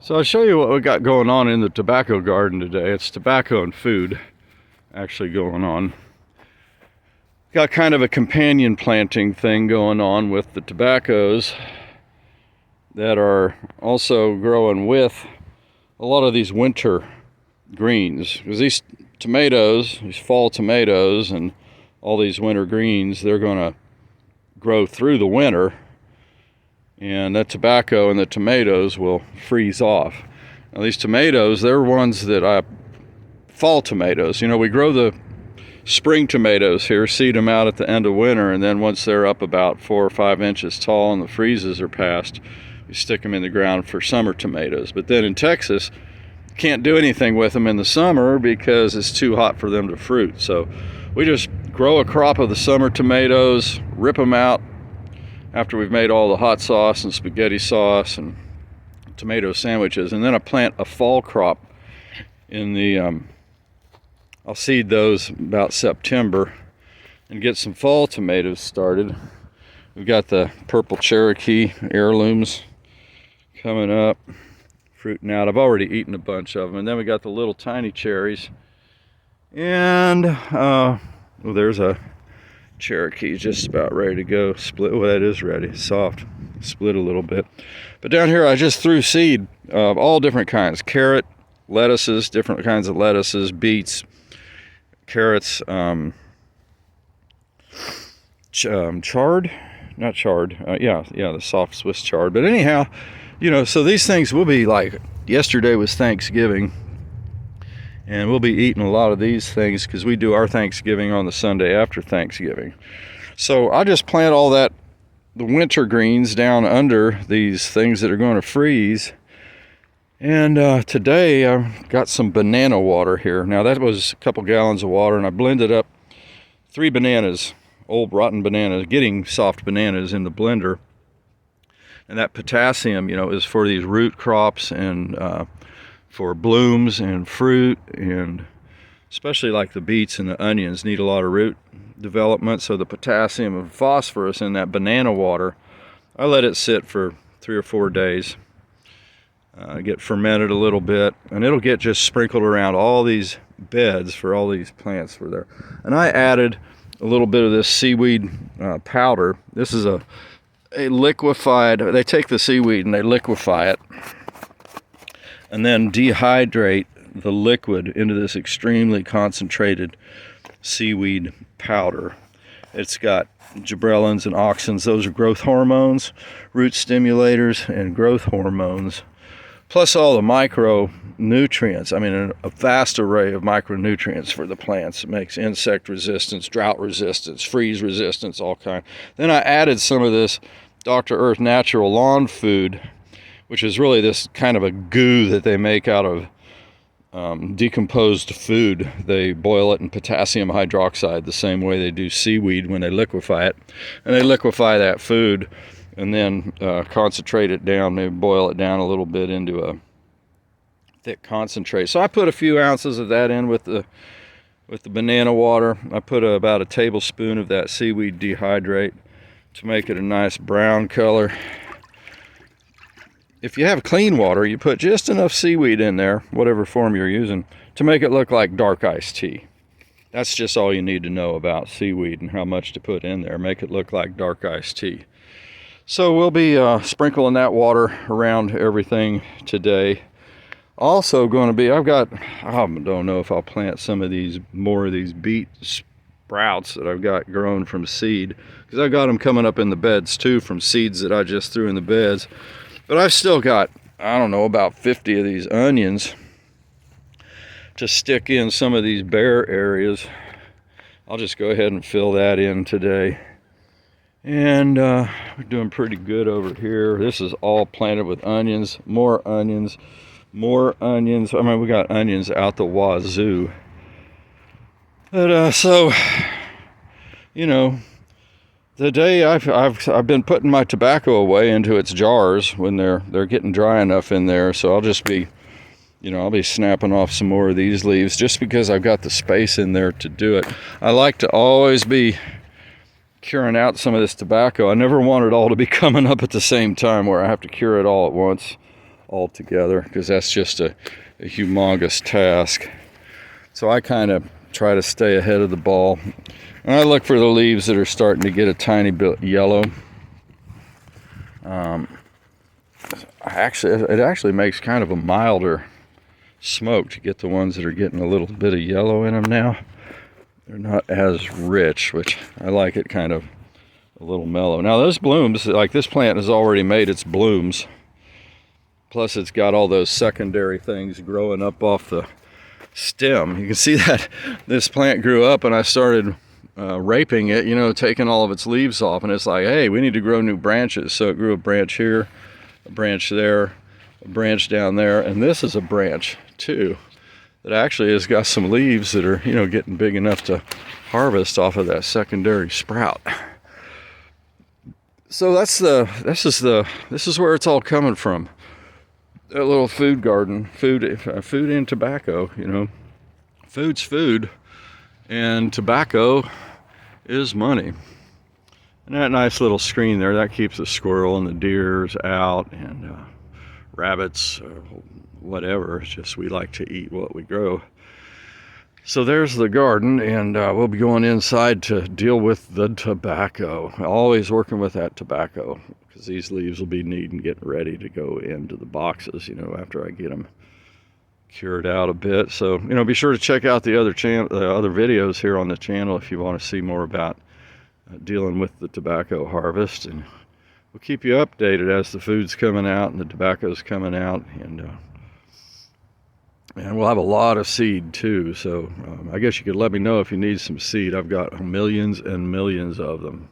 So I'll show you what we got going on in the tobacco garden today. It's tobacco and food actually going on. Got kind of a companion planting thing going on with the tobaccos that are also growing with a lot of these winter greens. Because these tomatoes, these fall tomatoes and all these winter greens, they're going to grow through the winter. And that tobacco and the tomatoes will freeze off. Now these tomatoes, they're ones that fall tomatoes. You know, we grow the spring tomatoes here, seed them out at the end of winter, and then once they're up about 4 or 5 inches tall and the freezes are past, we stick them in the ground for summer tomatoes. But then in Texas, can't do anything with them in the summer because it's too hot for them to fruit. So we just grow a crop of the summer tomatoes, rip them out after we've made all the hot sauce and spaghetti sauce and tomato sandwiches, and then I plant a fall crop in the I'll seed those about September and get some fall tomatoes started. We've got the purple Cherokee heirlooms coming up, fruiting out. I've already eaten a bunch of them. And then we got the little tiny cherries, and well, there's a Cherokee just about ready to go. Split. Well, that is ready. Soft. Split a little bit. But down here I just threw seed of all different kinds. Carrot, lettuces, different kinds of lettuces, beets, carrots, chard, not chard. Yeah, the soft Swiss chard. But anyhow, you know, so these things will be like, yesterday was Thanksgiving. And we'll be eating a lot of these things because we do our Thanksgiving on the Sunday after Thanksgiving. So I just plant all that, the winter greens down under these things that are going to freeze. And today I've got some banana water here. Now that was a couple gallons of water, and I blended up 3 bananas, old rotten bananas, getting soft bananas in the blender. And that potassium, you know, is for these root crops and for blooms and fruit, and especially like the beets and the onions need a lot of root development. So the potassium and phosphorus in that banana water, I let it sit for 3 or 4 days, get fermented a little bit, and it'll get just sprinkled around all these beds for all these plants for there. And I added a little bit of this seaweed powder. This is a liquefied, they take the seaweed and they liquefy it and then dehydrate the liquid into this extremely concentrated seaweed powder. It's got gibberellins and auxins. Those are growth hormones, root stimulators, and growth hormones, plus all the micronutrients. I mean, a vast array of micronutrients for the plants. It makes insect resistance, drought resistance, freeze resistance, all kind. Then I added some of this Dr. Earth Natural Lawn Food, which is really this kind of a goo that they make out of decomposed food. They boil it in potassium hydroxide the same way they do seaweed when they liquefy it. And they liquefy that food and then concentrate it down, maybe boil it down a little bit into a thick concentrate. So I put a few ounces of that in with the banana water. I put about a tablespoon of that seaweed dehydrate to make it a nice brown color. If you have clean water, you put just enough seaweed in there, whatever form you're using, to make it look like dark iced tea. That's just all you need to know about seaweed and how much to put in there. Make it look like dark iced tea. So we'll be sprinkling that water around everything today. Also going to be, I don't know if I'll plant some of these, more of these beet sprouts that I've got grown from seed, because I got them coming up in the beds too from seeds that I just threw in the beds. But I've still got, I don't know, about 50 of these onions to stick in some of these bare areas. I'll just go ahead and fill that in today. And we're doing pretty good over here. This is all planted with onions, more onions, more onions. I mean, we got onions out the wazoo. But so, you know, today I've been putting my tobacco away into its jars when they're getting dry enough in there. So I'll just be, you know, I'll be snapping off some more of these leaves just because I've got the space in there to do it. I like to always be curing out some of this tobacco. I never want it all to be coming up at the same time where I have to cure it all at once. altogether, because that's just a humongous task. So I kind of try to stay ahead of the ball. And I look for the leaves that are starting to get a tiny bit yellow. It actually makes kind of a milder smoke to get the ones that are getting a little bit of yellow in them now. They're not as rich, which I like it kind of a little mellow. Now those blooms, like this plant has already made its blooms. Plus it's got all those secondary things growing up off the stem. You can see that this plant grew up and I started raping it, you know, taking all of its leaves off, and it's like, hey, we need to grow new branches. So it grew a branch here, a branch there, a branch down there, and this is a branch too that actually has got some leaves that are, you know, getting big enough to harvest off of that secondary sprout. So this is where it's all coming from. A little food garden, food and tobacco. You know, food's food, and tobacco is money. And that nice little screen there, that keeps the squirrel and the deers out, and rabbits, whatever. It's just we like to eat what we grow. So there's the garden, and we'll be going inside to deal with the tobacco. Always working with that tobacco, because these leaves will be neat and getting ready to go into the boxes, you know, after I get them cured out a bit. So, you know, be sure to check out the other videos here on the channel if you want to see more about dealing with the tobacco harvest, and we'll keep you updated as the food's coming out and the tobacco's coming out, and we'll have a lot of seed too. So I guess you could let me know if you need some seed. I've got millions and millions of them.